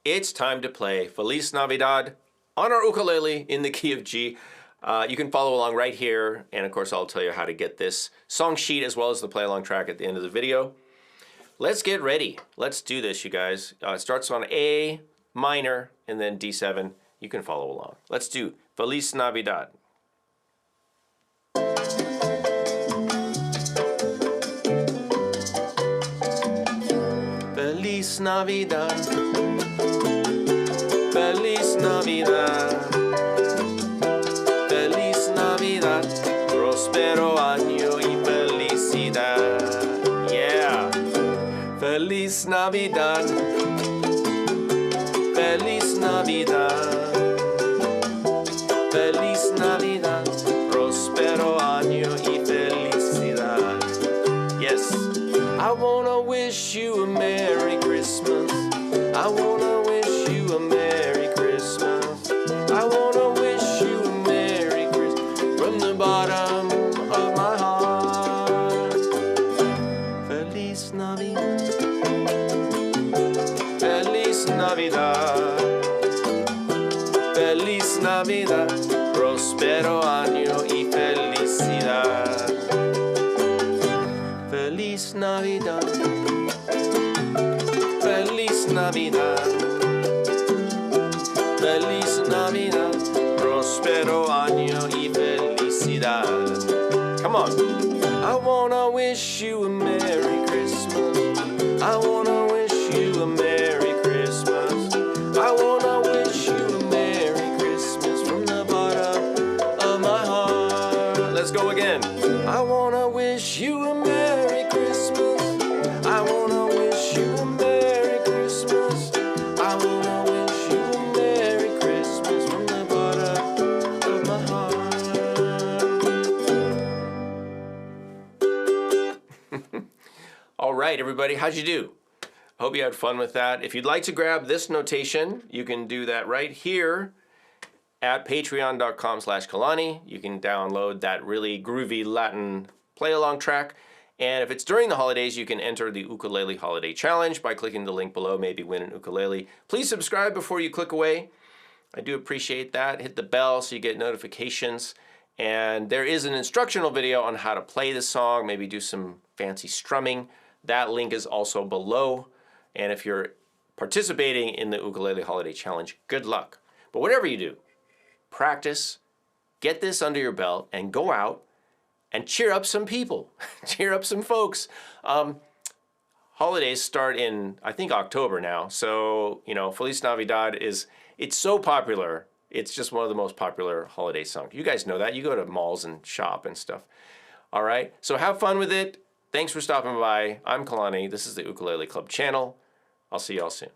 it's time to play Feliz Navidad on our ukulele in the key of G. You can follow along right here, and of course I'll tell you how to get this song sheet as well as the play along track at the end of the video. Let's get ready. Let's do this, you guys. It starts on A minor and then D7. You can follow along. Let's do Feliz Navidad. Feliz Navidad, Feliz Navidad, Feliz Navidad, próspero año y felicidad. Yeah. Feliz Navidad, Feliz Navidad, Feliz Navidad, próspero año y felicidad. Yes. I wanna wish you a Merry Christmas. I wanna wish you a Merry Christmas. I wanna wish you a Merry Christmas from the bottom of my heart. Feliz Navidad, Feliz Navidad, Feliz Navidad, próspero año y felicidad. Feliz Navidad, Feliz Navidad, Feliz Navidad, próspero año y felicidad. Come on. I wanna wish you a Merry Christmas. I wanna wish you a Merry Christmas. I wanna wish you a Merry Christmas from the bottom of my heart. Let's go again. I wanna wish you a Merry Christmas. I wanna wish you a Merry Christmas. I wanna wish you a Merry Christmas from the bottom of my heart. All right, everybody, how'd you do? I hope you had fun with that. If you'd like to grab this notation, you can do that right here at patreon.com/Kalani. You can download that really groovy Latin play-along track. And if it's during the holidays, you can enter the Ukulele Holiday Challenge by clicking the link below, maybe win an ukulele. Please subscribe before you click away. I do appreciate that. Hit the bell so you get notifications. And there is an instructional video on how to play the song, maybe do some fancy strumming. That link is also below. And if you're participating in the Ukulele Holiday Challenge, good luck. But whatever you do, practice, get this under your belt, and go out and cheer up some people, cheer up some folks. Holidays start in, I think, October now. So, you know, Feliz Navidad it's so popular. It's just one of the most popular holiday songs. You guys know that. You go to malls and shop and stuff. All right, so have fun with it. Thanks for stopping by. I'm Kalani. This is the Ukulele Club channel. I'll see y'all soon.